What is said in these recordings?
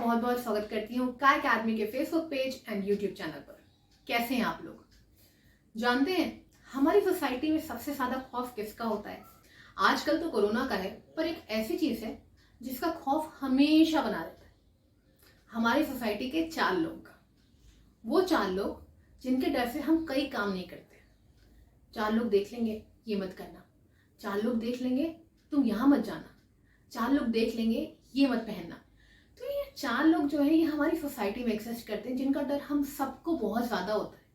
बहुत बहुत स्वागत करती हूँ काय अकेडमी के Facebook page and YouTube channel पर। कैसे हैं आप लोग? जानते हैं हमारी सोसाइटी में सबसे ज्यादा खौफ किसका होता है? आजकल तो कोरोना का है, पर एक ऐसी चीज है जिसका खौफ हमेशा बना रहता है। हमारी सोसाइटी के 4 लोग का, वो 4 लोग जिनके डर से हम कई काम नहीं करते। 4 लोग देख लेंगे ये मत करना, 4 लोग देख लेंगे तुम यहाँ मत जाना, 4 लोग देख लेंगे ये मत पहनना। तो ये 4 लोग जो है ये हमारी सोसाइटी में एग्जिस्ट करते हैं, जिनका डर हम सबको बहुत ज्यादा होता है,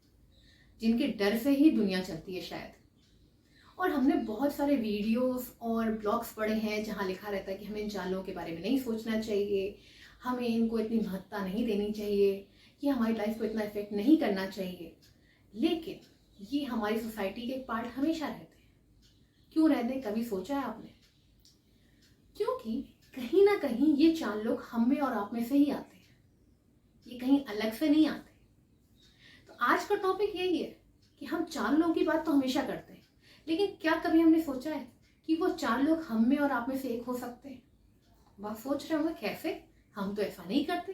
जिनके डर से ही दुनिया चलती है शायद। और हमने बहुत सारे वीडियोस और ब्लॉग्स पढ़े हैं जहाँ लिखा रहता है कि हमें इन 4 लोगों के बारे में नहीं सोचना चाहिए, हमें इनको इतनी महत्ता नहीं देनी चाहिए, ये हमारी लाइफ को इतना इफेक्ट नहीं करना चाहिए। लेकिन ये हमारी सोसाइटी के पार्ट हमेशा रहते हैं। क्यों रहते हैं, कभी सोचा है आपने? क्योंकि कहीं ना कहीं ये 4 लोग हम में और आप में से ही आते हैं, ये कहीं अलग से नहीं आते। तो आज का टॉपिक यही है कि हम 4 लोगों की बात तो हमेशा करते हैं, लेकिन क्या कभी हमने सोचा है कि वो 4 लोग हम में और आप में से एक हो सकते हैं? बात सोच रहे होंगे कैसे, हम तो ऐसा नहीं करते।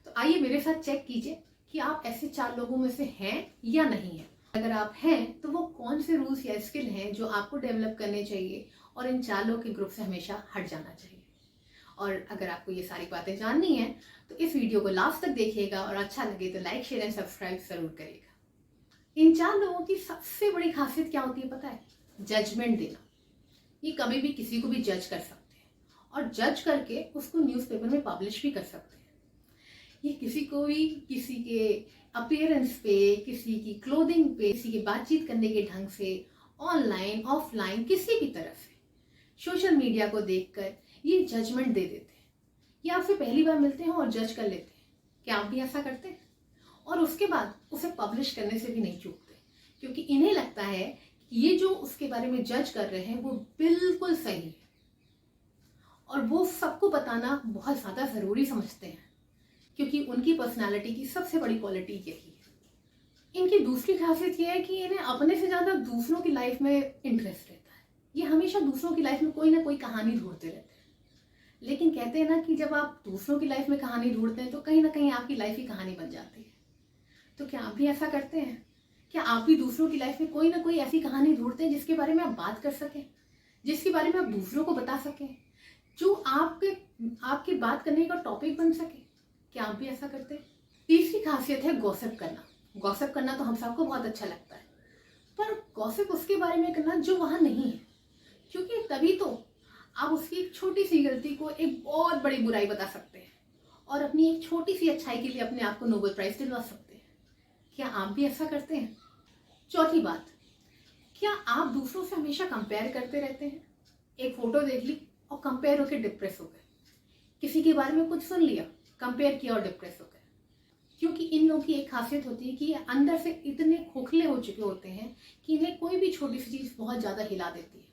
तो आइए मेरे साथ चेक कीजिए कि आप ऐसे 4 लोगों में से हैं या नहीं है। अगर आप हैं तो वो कौन से रूल्स या स्किल हैं जो आपको डेवलप करने चाहिए और इन 4 लोगों के ग्रुप से हमेशा हट जाना चाहिए। और अगर आपको ये सारी बातें जाननी है तो इस वीडियो को लास्ट तक देखिएगा और अच्छा लगे तो लाइक शेयर एंड सब्सक्राइब जरूर करिएगा। इन 4 लोगों की सबसे बड़ी खासियत क्या होती है पता है? जजमेंट देना। ये कभी भी किसी को भी जज कर सकते हैं और जज करके उसको न्यूज़पेपर में पब्लिश भी कर सकते हैं। ये किसी को भी किसी के अपीयरेंस पे, किसी की क्लोथिंग पे, किसी की बातचीत करने के ढंग से, ऑनलाइन ऑफलाइन किसी भी तरह से, सोशल मीडिया को देखकर ये जजमेंट दे देते हैं। ये आपसे पहली बार मिलते हैं और जज कर लेते हैं। क्या आप भी ऐसा करते हैं? और उसके बाद उसे पब्लिश करने से भी नहीं चूकते, क्योंकि इन्हें लगता है कि ये जो उसके बारे में जज कर रहे हैं वो बिल्कुल सही है और वो सबको बताना बहुत ज्यादा जरूरी समझते हैं, क्योंकि उनकी पर्सनालिटी की सबसे बड़ी क्वालिटी यही है। इनकी दूसरी खासियत ये है कि इन्हें अपने से ज्यादा दूसरों की लाइफ में इंटरेस्ट रहता है। ये हमेशा दूसरों की लाइफ में कोई ना कोई कहानी ढूंढते रहते हैं। लेकिन कहते हैं ना कि जब आप दूसरों की लाइफ में कहानी ढूंढते हैं तो कहीं ना कहीं आपकी लाइफ ही कहानी बन जाती है। तो क्या आप भी ऐसा करते हैं? क्या आप भी दूसरों की लाइफ में कोई ना कोई ऐसी कहानी ढूंढते हैं जिसके बारे में आप बात कर सकें, जिसके बारे में आप दूसरों को बता सकें, जो आपके बात करने का टॉपिक बन सके? क्या आप भी ऐसा करते हैं? तीसरी खासियत है गॉसिप करना। गॉसिप करना तो हम सबको बहुत अच्छा लगता है, पर गॉसिप उसके बारे में करना जो वहां नहीं है, क्योंकि तभी तो आप उसकी एक छोटी सी गलती को एक बहुत बड़ी बुराई बता सकते हैं और अपनी एक छोटी सी अच्छाई के लिए अपने आप को नोबेल प्राइज दिलवा सकते हैं। क्या आप भी ऐसा करते हैं? चौथी बात, क्या आप दूसरों से हमेशा कंपेयर करते रहते हैं? एक फोटो देख ली और कंपेयर होकर डिप्रेस हो गए, किसी के बारे में कुछ सुन लिया, कंपेयर किया और डिप्रेस हो गए। क्योंकि इन लोगों की एक खासियत होती है कि ये अंदर से इतने खोखले हो चुके होते हैं कि इन्हें कोई भी छोटी सी चीज बहुत ज्यादा हिला देती है।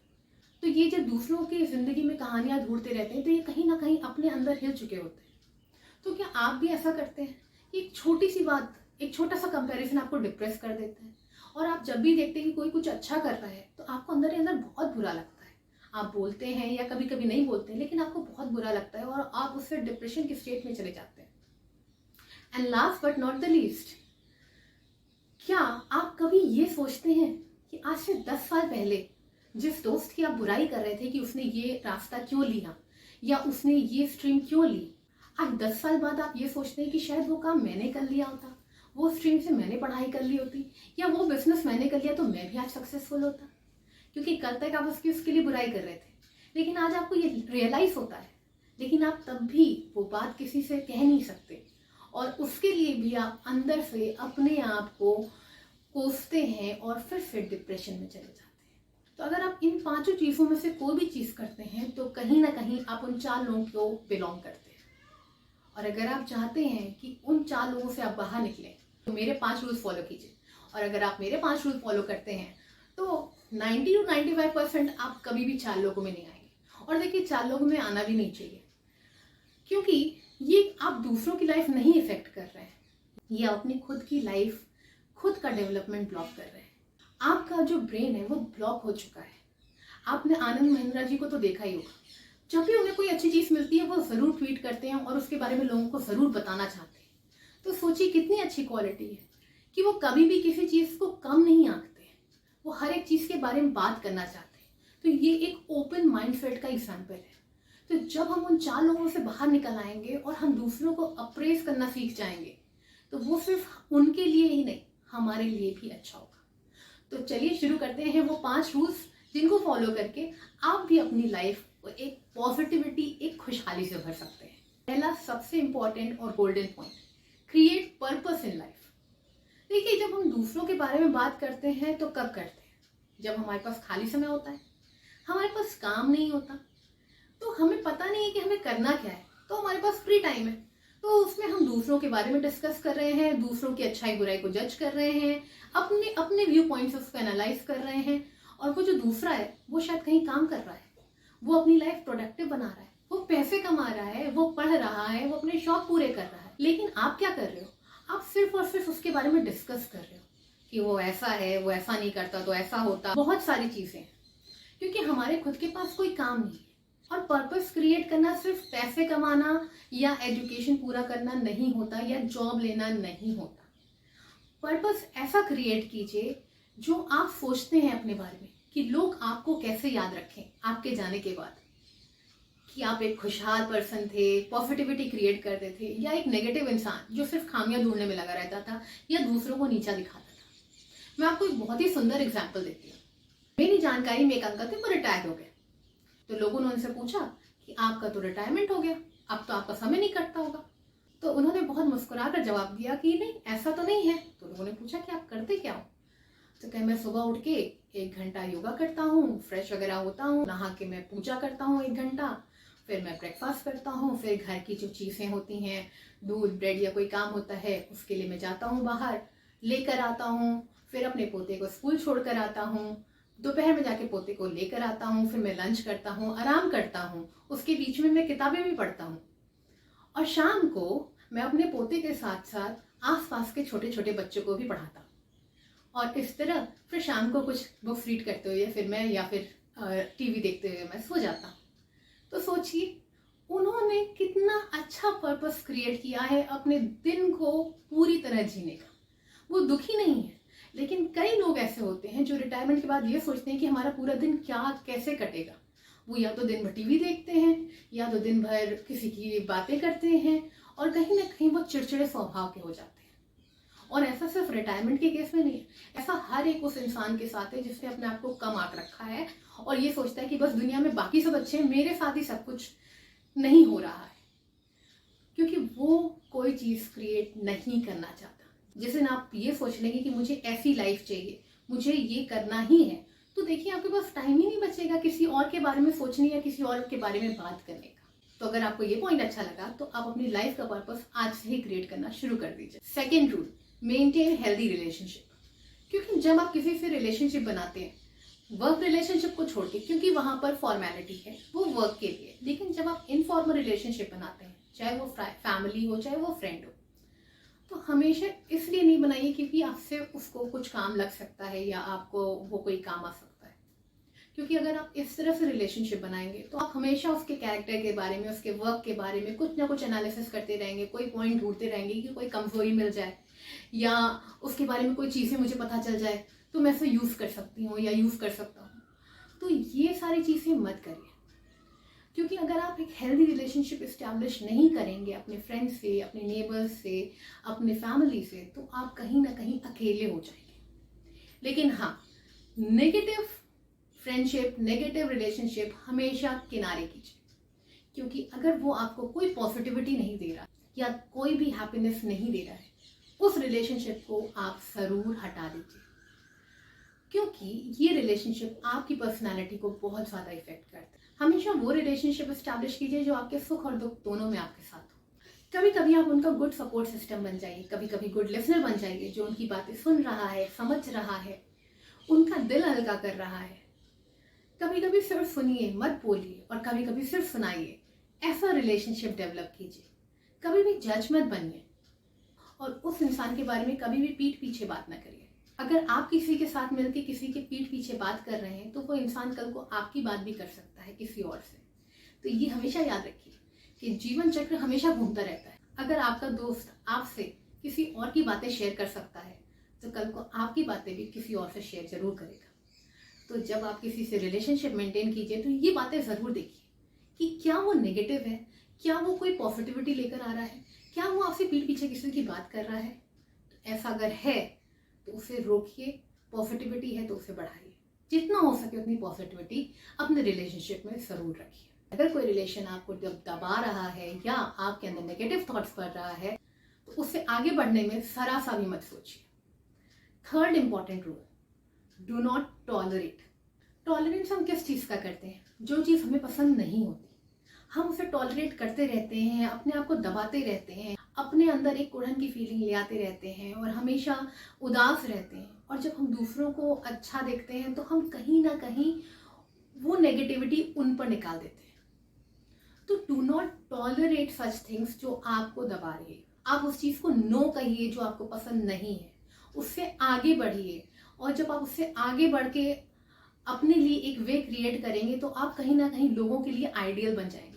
तो ये जब दूसरों की जिंदगी में कहानियां ढूंढते रहते हैं तो ये कहीं ना कहीं अपने अंदर हिल चुके होते हैं। तो क्या आप भी ऐसा करते हैं कि एक छोटी सी बात, एक छोटा सा कंपैरिजन आपको डिप्रेस कर देता है और आप जब भी देखते हैं कि कोई कुछ अच्छा कर रहा है तो आपको अंदर ही अंदर बहुत बुरा लगता है। आप बोलते हैं या कभी कभी नहीं बोलते हैं, लेकिन आपको बहुत बुरा लगता है और आप उससे डिप्रेशन की स्टेट में चले जाते हैं। And last but not the least, क्या आप कभी ये सोचते हैं कि आज से 10 साल पहले जिस दोस्त की आप बुराई कर रहे थे कि उसने ये रास्ता क्यों लिया या उसने ये स्ट्रीम क्यों ली, आज 10 साल बाद आप ये सोचते हैं कि शायद वो काम मैंने कर लिया होता, वो स्ट्रीम से मैंने पढ़ाई कर ली होती, या वो बिजनेस मैंने कर लिया तो मैं भी आज सक्सेसफुल होता। क्योंकि कल तक आप उसके लिए बुराई कर रहे थे, लेकिन आज आपको ये रियलाइज होता है, लेकिन आप तब भी वो बात किसी से कह नहीं सकते और उसके लिए भी आप अंदर से अपने आप को कोसते हैं और फिर से डिप्रेशन में चले जाते हैं। तो अगर आप इन 5 चीजों में से कोई भी चीज करते हैं तो कहीं ना कहीं आप उन 4 लोगों को बिलोंग करते हैं। और अगर आप चाहते हैं कि उन 4 लोगों से आप बाहर निकले तो मेरे 5 रूल्स फॉलो कीजिए। और अगर आप मेरे 5 रूल फॉलो करते हैं तो 90 to 95% आप कभी भी 4 लोगों में नहीं आएंगे। और देखिए 4 लोगों में आना भी नहीं चाहिए, क्योंकि ये आप दूसरों की लाइफ नहीं इफेक्ट कर रहे हैं, ये अपनी खुद की लाइफ, खुद का डेवलपमेंट ब्लॉक कर रहे हैं। आपका जो ब्रेन है वो ब्लॉक हो चुका है। आपने आनंद महिंद्रा जी को तो देखा ही होगा, जब भी उन्हें कोई अच्छी चीज़ मिलती है वो ज़रूर ट्वीट करते हैं और उसके बारे में लोगों को ज़रूर बताना चाहते हैं। तो सोचिए कितनी अच्छी क्वालिटी है कि वो कभी भी किसी चीज़ को कम नहीं आंकते हैं, वो हर एक चीज़ के बारे में बात करना चाहते हैं। तो ये एक ओपन माइंडसेट का एग्जाम्पल है। तो जब हम उन 4 लोगों से बाहर निकल आएंगे और हम दूसरों को अप्रेस करना सीख जाएंगे तो वो सिर्फ उनके लिए ही नहीं, हमारे लिए भी अच्छा होगा। तो चलिए शुरू करते हैं वो 5 रूल्स जिनको फॉलो करके आप भी अपनी लाइफ को एक पॉजिटिविटी, एक खुशहाली से भर सकते हैं। पहला सबसे इंपॉर्टेंट और golden point, create purpose in life. देखिए, जब हम दूसरों के बारे में बात करते हैं तो कब करते हैं? जब हमारे पास खाली समय होता है, हमारे पास काम नहीं होता, तो हमें पता नहीं है कि हमें करना क्या है, तो हमारे पास फ्री टाइम है, तो उसमें हम दूसरों के बारे में डिस्कस कर रहे हैं, दूसरों की अच्छाई बुराई को जज कर रहे हैं, अपने अपने व्यू पॉइंट से उसको एनालाइज कर रहे हैं। और वो जो दूसरा है वो शायद कहीं काम कर रहा है, वो अपनी लाइफ प्रोडक्टिव बना रहा है, वो पैसे कमा रहा है, वो पढ़ रहा है, वो अपने शौक पूरे कर रहा है। लेकिन आप क्या कर रहे हो? आप सिर्फ और सिर्फ उसके बारे में डिस्कस कर रहे हो कि वो ऐसा है, वो ऐसा नहीं करता तो ऐसा होता, बहुत सारी चीजें। क्योंकि हमारे खुद के पास कोई काम नहीं है। और पर्पस क्रिएट करना सिर्फ पैसे कमाना या एजुकेशन पूरा करना नहीं होता, या जॉब लेना नहीं होता। पर्पस ऐसा क्रिएट कीजिए जो आप सोचते हैं अपने बारे में कि लोग आपको कैसे याद रखें आपके जाने के बाद, कि आप एक खुशहाल पर्सन थे, पॉजिटिविटी क्रिएट करते थे, या एक नेगेटिव इंसान जो सिर्फ खामियां ढूंढने में लगा रहता था या दूसरों को नीचा दिखाता था। मैं आपको एक बहुत ही सुंदर एग्जाम्पल देती हूँ। मेरी जानकारी में एक अंकल थे, वो रिटायर हो गए। तो लोगों ने उनसे पूछा कि आपका तो रिटायरमेंट हो गया, अब तो आपका समय नहीं कटता होगा। तो उन्होंने बहुत मुस्कुरा कर जवाब दिया कि नहीं, ऐसा तो नहीं है। तो लोगों ने पूछा कि आप करते क्या हो? तो कहे, मैं सुबह उठ के 1 घंटा योगा करता हूँ, फ्रेश वगैरह होता हूँ, नहा के मैं पूजा करता हूँ 1 घंटा, फिर मैं ब्रेकफास्ट करता हूँ, फिर घर की जो चीज़ें होती हैं, दूध ब्रेड या कोई काम होता है उसके लिए मैं जाता हूँ बाहर, लेकर आता हूँ, फिर अपने पोते को स्कूल छोड़ कर आता हूँ, दोपहर में जाके पोते को लेकर आता हूँ, फिर मैं लंच करता हूँ, आराम करता हूँ, उसके बीच में मैं किताबें भी पढ़ता हूँ, और शाम को मैं अपने पोते के साथ साथ आसपास के छोटे छोटे बच्चों को भी पढ़ाता हूँ। और इस तरह फिर शाम को कुछ बुक्स रीड करते हुए फिर टीवी देखते हुए मैं सो जाता हूँ। तो सोचिए उन्होंने कितना अच्छा पर्पस क्रिएट किया है अपने दिन को पूरी तरह जीने का। वो दुखी नहीं है। लेकिन कई लोग ऐसे होते हैं जो रिटायरमेंट के बाद ये सोचते हैं कि हमारा पूरा दिन क्या कैसे कटेगा। वो या तो दिन भर टीवी देखते हैं, या तो दिन भर किसी की बातें करते हैं, और कहीं ना कहीं वो चिड़चिड़े स्वभाव के हो जाते हैं। और ऐसा सिर्फ रिटायरमेंट के केस में नहीं है, ऐसा हर एक उस इंसान के साथ है जिसने अपने आप को कम आंक रखा है और ये सोचता है कि बस दुनिया में बाकी सब अच्छे हैं, मेरे साथ ही सब कुछ नहीं हो रहा है। क्योंकि वो कोई चीज़ क्रिएट नहीं करना चाहता। जिस दिन आप ये सोच लेंगे कि मुझे ऐसी लाइफ चाहिए, मुझे ये करना ही है, तो देखिए आपके पास टाइम ही नहीं बचेगा किसी और के बारे में सोचने या किसी और के बारे में बात करने का। तो अगर आपको ये पॉइंट अच्छा लगा तो आप अपनी लाइफ का पर्पस आज से ही क्रिएट करना शुरू कर दीजिए। Second rule, maintain healthy relationship. क्योंकि जब आप किसी से रिलेशनशिप बनाते हैं, वर्क रिलेशनशिप को छोड़ के, क्योंकि वहां पर फॉर्मेलिटी है, वो वर्क के लिए, लेकिन जब आप इनफॉर्मल रिलेशनशिप बनाते हैं, चाहे वो फैमिली हो चाहे वो फ्रेंड हो, तो हमेशा इसलिए नहीं बनाइए क्योंकि आपसे उसको कुछ काम लग सकता है या आपको वो कोई काम आ सकता है। क्योंकि अगर आप इस तरह से रिलेशनशिप बनाएंगे तो आप हमेशा उसके कैरेक्टर के बारे में, उसके वर्क के बारे में कुछ ना कुछ एनालिसिस करते रहेंगे, कोई पॉइंट ढूंढते रहेंगे कि कोई कमजोरी मिल जाए या उसके बारे में कोई चीज़ें मुझे पता चल जाए तो मैं इसे यूज़ कर सकती हूँ या यूज़ कर सकता हूँ। तो ये सारी चीज़ें मत करिए। क्योंकि अगर आप एक हेल्दी रिलेशनशिप इस्टेब्लिश नहीं करेंगे अपने फ्रेंड्स से, अपने नेबर्स से, अपने फैमिली से, तो आप कहीं ना कहीं अकेले हो जाएंगे। लेकिन हाँ, नेगेटिव फ्रेंडशिप, नेगेटिव रिलेशनशिप हमेशा किनारे कीजिए। क्योंकि अगर वो आपको कोई पॉजिटिविटी नहीं दे रहा या कोई भी हैप्पीनेस नहीं दे रहा है, उस रिलेशनशिप को आप ज़रूर हटा दीजिए। क्योंकि ये रिलेशनशिप आपकी पर्सनालिटी को बहुत ज़्यादा इफेक्ट करता है। हमेशा वो रिलेशनशिप एस्टैब्लिश कीजिए जो आपके सुख और दुख दोनों में आपके साथ हो। कभी कभी आप उनका गुड सपोर्ट सिस्टम बन जाइए, कभी कभी गुड लिसनर बन जाइए, जो उनकी बातें सुन रहा है, समझ रहा है, उनका दिल हल्का कर रहा है। कभी कभी सिर्फ सुनिए, मत बोलिए, और कभी कभी सिर्फ सुनाइए। ऐसा रिलेशनशिप डेवलप कीजिए। कभी भी जज मत बनिए, और उस इंसान के बारे में कभी भी पीठ पीछे बात ना करिए। अगर आप किसी के साथ मिलकर किसी के पीठ पीछे बात कर रहे हैं तो वो इंसान कल को आपकी बात भी कर सकता है किसी और से। तो ये हमेशा याद रखिए कि जीवन चक्र हमेशा घूमता रहता है। अगर आपका दोस्त आपसे किसी और की बातें शेयर कर सकता है तो कल को आपकी बातें भी किसी और से शेयर जरूर करेगा। तो जब आप किसी से रिलेशनशिप मेंटेन कीजिए तो ये बातें ज़रूर देखिए कि क्या वो नेगेटिव है, क्या वो कोई पॉजिटिविटी लेकर आ रहा है, क्या वो आपसे पीठ पीछे किसी की बात कर रहा है। तो ऐसा अगर है तो उसे रोकिए, पॉजिटिविटी है तो उसे बढ़ाइए। जितना हो सके उतनी पॉजिटिविटी अपने रिलेशनशिप में ज़रूर रखिए। अगर कोई रिलेशन आपको जब दबा रहा है या आपके अंदर नेगेटिव थॉट्स कर रहा है तो उससे आगे बढ़ने में जरा सा भी मत सोचिए। Third important rule, do not tolerate. Tolerance हम किस चीज़ का करते हैं? जो चीज़ हमें पसंद नहीं होती हम उसे टॉलरेट करते रहते हैं, अपने आप को दबाते रहते हैं, अपने अंदर एक कुड़न की फीलिंग ले आते रहते हैं और हमेशा उदास रहते हैं। और जब हम दूसरों को अच्छा देखते हैं तो हम कहीं ना कहीं वो नेगेटिविटी उन पर निकाल देते हैं। तो do not tolerate such things जो आपको दबा रही है। आप उस चीज़ को नो कहिए जो आपको पसंद नहीं है, उससे आगे बढ़िए। और जब आप उससे आगे बढ़ के अपने लिए एक वे क्रिएट करेंगे तो आप कहीं ना कहीं लोगों के लिए आइडियल बन जाएंगे।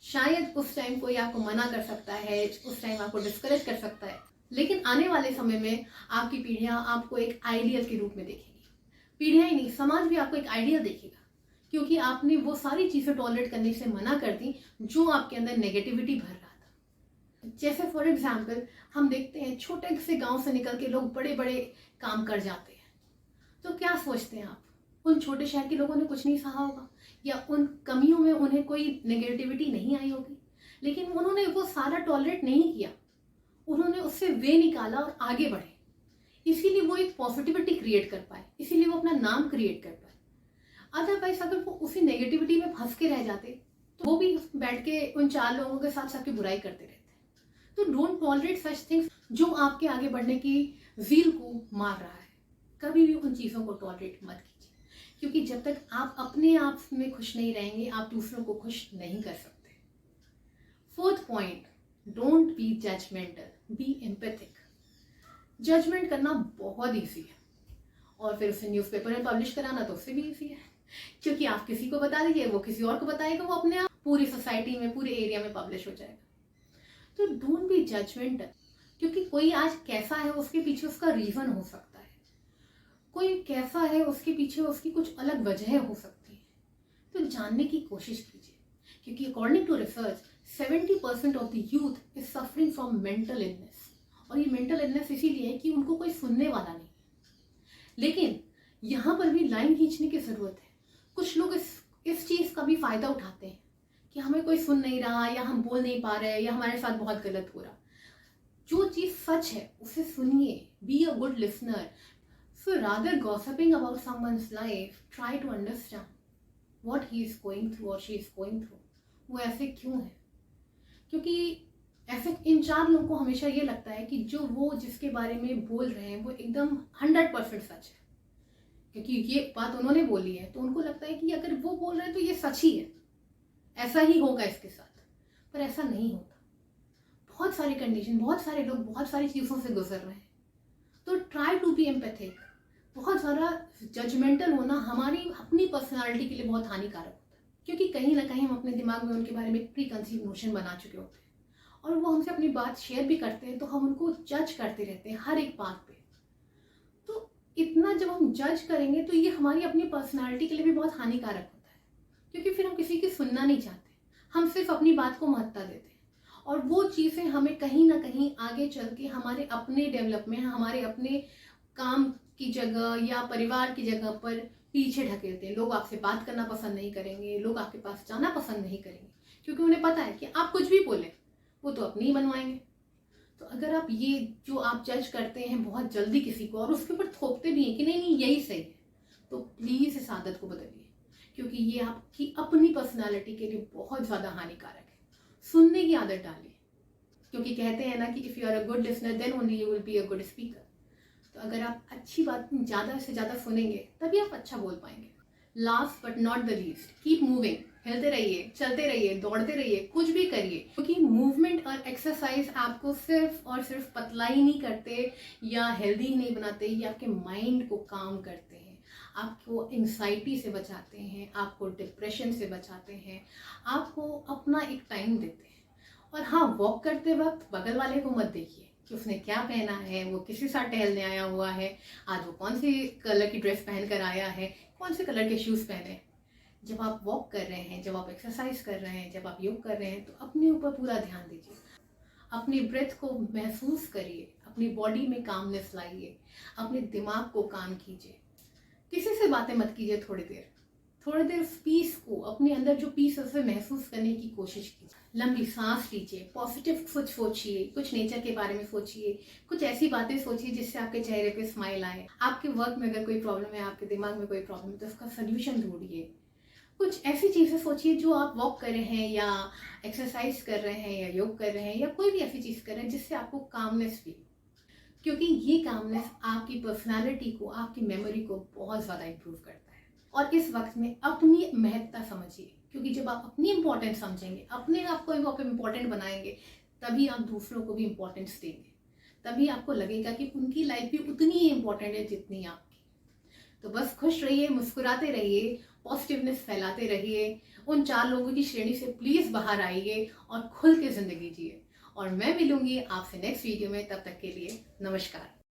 शायद उस टाइम कोई आपको मना कर सकता है, उस टाइम आपको डिस्करेज कर सकता है, लेकिन आने वाले समय में आपकी पीढ़ियां आपको एक आइडियल के रूप में देखेगी। पीढ़ियां ही नहीं, समाज भी आपको एक आइडियल देखेगा, क्योंकि आपने वो सारी चीज़ें टॉलरेट करने से मना कर दी जो आपके अंदर नेगेटिविटी भर रहा था। जैसे फॉर एग्जाम्पल हम देखते हैं छोटे से गांव से निकल के लोग बड़े बड़े काम कर जाते हैं। तो क्या सोचते हैं आप, उन छोटे शहर के लोगों ने कुछ नहीं सहा होगा या उन कमियों में उन्हें कोई नेगेटिविटी नहीं आई होगी? लेकिन उन्होंने वो सारा टॉलरेट नहीं किया, उन्होंने उससे वे निकाला और आगे बढ़े। इसीलिए वो एक पॉजिटिविटी क्रिएट कर पाए, इसीलिए वो अपना नाम क्रिएट कर पाए। अदरवाइज अगर वो उसी नेगेटिविटी में फंस के रह जाते तो वो भी बैठ के उन चार लोगों के साथ सबकी बुराई करते रहते। तो डोंट टॉलरेट सच थिंग्स जो आपके आगे बढ़ने की ज़ील को मार रहा है। कभी भी उन चीज़ों को टॉलरेट मत कीजिए, क्योंकि जब तक आप अपने आप में खुश नहीं रहेंगे आप दूसरों को खुश नहीं कर सकते। Fourth point, don't be judgemental, be empathic. Judgement करना बहुत ईजी है और फिर उसे न्यूज़पेपर में पब्लिश कराना तो उससे भी ईजी है, क्योंकि आप किसी को बता दीजिए, वो किसी और को बताएगा, वो अपने आप पूरी सोसाइटी में, पूरे एरिया में पब्लिश हो जाएगा। तो डोंट बी जजमेंटल, क्योंकि कोई आज कैसा है उसके पीछे उसका रीज़न हो सकता है, कोई कैसा है उसके पीछे उसकी कुछ अलग वजह हो सकती है। तो जानने की कोशिश कीजिए, क्योंकि according to research 70% of the youth is suffering from mental illness. और ये मेंटल इलनेस इसीलिए है कि उनको कोई सुनने वाला नहीं। लेकिन यहाँ पर भी लाइन खींचने की ज़रूरत है। कुछ लोग इस चीज़ का भी फ़ायदा उठाते हैं कि हमें कोई सुन नहीं रहा या हम बोल नहीं पा रहे या हमारे साथ बहुत गलत हो रहा। जो चीज़ सच है उसे सुनिए, be a good listener. So rather gossiping about someone's life, try to understand what he is going through और शी इज गोइंग थ्रू। वो ऐसे क्यों है? क्योंकि ऐसे इन चार लोगों को हमेशा ये लगता है कि जो वो जिसके बारे में बोल रहे हैं वो एकदम 100% सच है, क्योंकि ये बात उन्होंने बोली है तो उनको लगता है कि अगर वो बोल रहे हैं तो ये सच ही है, ऐसा ही होगा इसके साथ। पर ऐसा नहीं होता। बहुत सारी कंडीशन, बहुत सारे लोग बहुत सारी चीज़ों से गुजर रहे हैं। तो ट्राई टू बी एम्पैथिक। बहुत सारा जजमेंटल होना हमारी अपनी पर्सनालिटी के लिए बहुत हानिकारक होता है, क्योंकि कहीं ना कहीं हम अपने दिमाग में उनके बारे में प्री कंसीव नोशन बना चुके होते हैं और वो हमसे अपनी बात शेयर भी करते हैं तो हम उनको जज करते रहते हैं हर एक बात पे। तो इतना जब हम जज करेंगे तो ये हमारी अपनी पर्सनालिटी के लिए भी बहुत हानिकारक होता है, क्योंकि फिर हम किसी की सुनना नहीं चाहते, हम सिर्फ अपनी बात को महत्ता देते हैं और वो चीज़ें हमें कहीं ना कहीं आगे चल के हमारे अपने डेवलपमेंट, हमारे अपने काम की जगह या परिवार की जगह पर पीछे ढकेलते हैं। लोग आपसे बात करना पसंद नहीं करेंगे, लोग आपके पास जाना पसंद नहीं करेंगे, क्योंकि उन्हें पता है कि आप कुछ भी बोले वो तो अपनी ही बनवाएंगे। तो अगर आप ये जो आप जज करते हैं बहुत जल्दी किसी को और उसके ऊपर थोपते भी हैं कि नहीं नहीं यही सही है, तो प्लीज़ इस आदत को बदलिए, क्योंकि ये आपकी अपनी पर्सनालिटी के लिए बहुत ज़्यादा हानिकारक है। सुनने की आदत डालिए, क्योंकि कहते हैं ना कि if you are a good listener then only you will be a good speaker. तो अगर आप अच्छी बात ज़्यादा से ज़्यादा सुनेंगे तभी आप अच्छा बोल पाएंगे। Last but not the least, keep moving. हिलते रहिए, चलते रहिए, दौड़ते रहिए, कुछ भी करिए, क्योंकि मूवमेंट और एक्सरसाइज आपको सिर्फ और सिर्फ पतला ही नहीं करते या हेल्दी ही नहीं बनाते, ये आपके माइंड को काम करते हैं, आपको एंग्जाइटी से बचाते हैं, आपको डिप्रेशन से बचाते हैं, आपको अपना एक टाइम देते हैं। और हाँ, वॉक करते वक्त बगल वाले को मत देखिए कि उसने क्या पहना है, वो किसी साथ टहलने आया हुआ है, आज वो कौन सी कलर की ड्रेस पहन कर आया है, कौन से कलर के शूज़ पहने। जब आप वॉक कर रहे हैं, जब आप एक्सरसाइज कर रहे हैं, जब आप योग कर रहे हैं, तो अपने ऊपर पूरा ध्यान दीजिए। अपनी ब्रेथ को महसूस करिए, अपनी बॉडी में कामनेस लाइए, अपने दिमाग को काम कीजिए। किसी से बातें मत कीजिए थोड़ी देर पीस को, अपने अंदर जो पीस है उसे महसूस करने की कोशिश कीजिए। लंबी सांस लीजिए, पॉजिटिव कुछ सोचिए, कुछ नेचर के बारे में सोचिए, कुछ ऐसी बातें सोचिए जिससे आपके चेहरे पे स्माइल आए। आपके वर्क में अगर कोई प्रॉब्लम है, आपके दिमाग में कोई प्रॉब्लम है, तो उसका सोल्यूशन ढूंढिए। कुछ ऐसी चीज़ें सोचिए जो आप वॉक कर रहे हैं या एक्सरसाइज कर रहे हैं या योग कर रहे हैं या कोई भी ऐसी चीज़ कर रहे हैं जिससे आपको कामनेस फील, क्योंकि ये कामनेस आपकी पर्सनालिटी को, आपकी मेमोरी को बहुत ज़्यादा इम्प्रूव करता है। और इस वक्त में अपनी महत्ता समझिए, क्योंकि जब आप अपनी इम्पोर्टेंस समझेंगे, अपने आप को आप इम्पोर्टेंट बनाएंगे, तभी आप दूसरों को भी इम्पोर्टेंस देंगे। तभी आपको लगेगा कि उनकी लाइफ भी उतनी ही इम्पोर्टेंट है जितनी आपकी। तो बस खुश रहिए, मुस्कुराते रहिए, पॉजिटिवनेस फैलाते रहिए। उन 4 लोगों की श्रेणी से प्लीज़ बाहर आइए और खुल के ज़िंदगी जिए। और मैं मिलूंगी आपसे नेक्स्ट वीडियो में, तब तक के लिए नमस्कार।